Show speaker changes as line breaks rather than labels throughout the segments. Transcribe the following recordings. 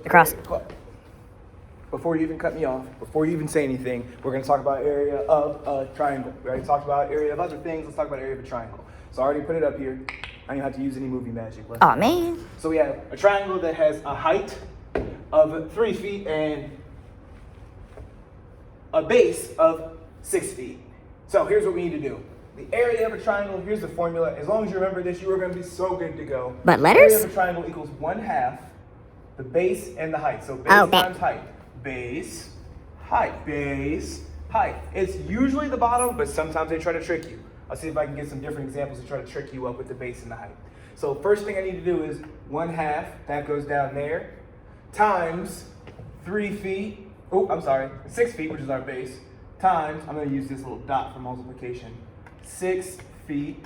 cross.
Before you even cut me off, before you even say anything, we're going to talk about area of a triangle. We already talked about area of other things. Let's talk about area of a triangle. So I already put it up here. I don't have to use any movie magic.
Oh, man.
So we have a triangle that has a height of 3 feet and a base of 6 feet. So here's what we need to do. The area of a triangle, here's the formula. As long as you remember this, you are going to be so good to go.
But letters?
Area of a triangle equals 1/2 the base and the height. So base times height. Base, height, base, height. It's usually the bottom, but sometimes they try to trick you. I'll see if I can get some different examples to try to trick you up with the base and the height. So first thing I need to do is 1/2, that goes down there, times 3 feet, 6 feet, which is our base, times, I'm gonna use this little dot for multiplication, 6 feet,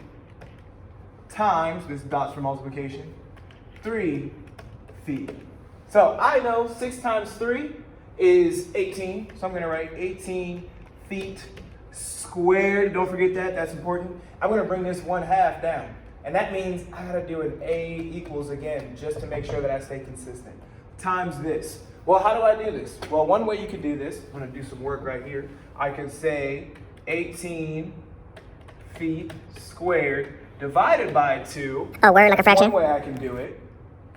times, this dot's for multiplication, 3 feet. So I know 6 times 3 is 18, so I'm gonna write 18 feet squared. Don't forget that, that's important. I'm gonna bring this 1/2 down. And that means I gotta do an A equals again, just to make sure that I stay consistent. Times this. Well, how do I do this? Well, one way you could do this, I'm gonna do some work right here. I could say 18 feet squared divided by 2.
Oh, word, like a fraction?
One way I can do it.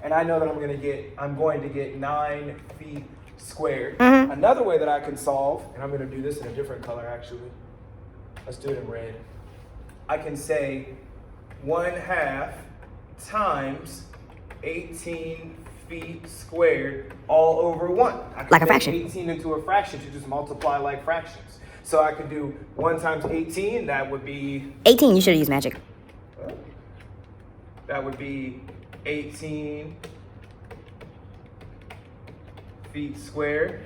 And I know that I'm going to get 9 feet squared.
Mm-hmm.
Another way that I can solve, and I'm gonna do this in a different color actually. Let's do it in red. I can say 1/2 times 18 feet squared all over 1. I can
like a
make
fraction.
18 into a fraction to just multiply like fractions. So I could do 1 times 18, that would be...
18, you should have used magic.
That would be 18 feet squared.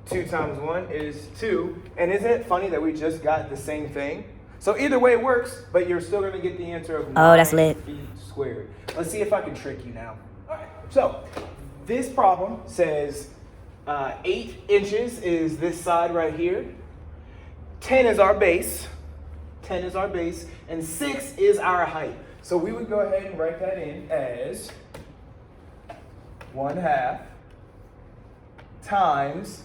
2 times 1 is 2. And isn't it funny that we just got the same thing? So either way it works, but you're still going to get the answer of 9
that's lit.
feet squared. Let's see if I can trick you now. All right. So this problem says 8 inches is this side right here. 10 is our base. 10 is our base. And 6 is our height. So we would go ahead and write that in as 1/2 times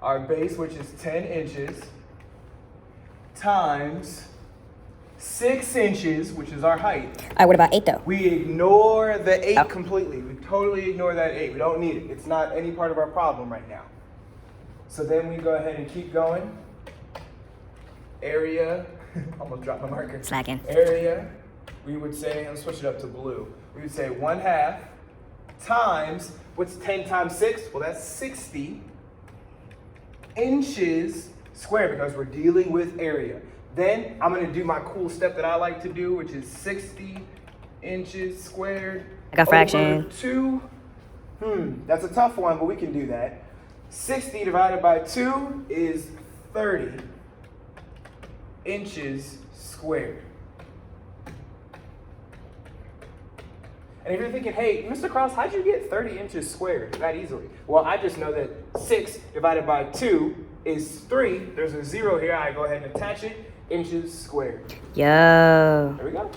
our base, which is 10 inches, times 6 inches, which is our height.
All right, what about 8, though?
We ignore the 8 completely. We totally ignore that 8. We don't need it. It's not any part of our problem right now. So then we go ahead and keep going. Area, almost dropped my marker.
Slacking.
Area, we would say, let's switch it up to blue. We would say 1/2 times, what's 10 times 6? Well, that's 60 inches squared because we're dealing with area. Then I'm gonna do my cool step that I like to do, which is 60 inches squared.
Like a fraction.
Over 2. That's a tough one, but we can do that. 60 divided by 2 is 30 inches squared. And if you're thinking, hey, Mr. Cross, how'd you get 30 inches squared that easily? Well, I just know that 6 divided by 2 is 3. There's a 0 here. I go ahead and attach it. Inches squared.
Yo.
There we go.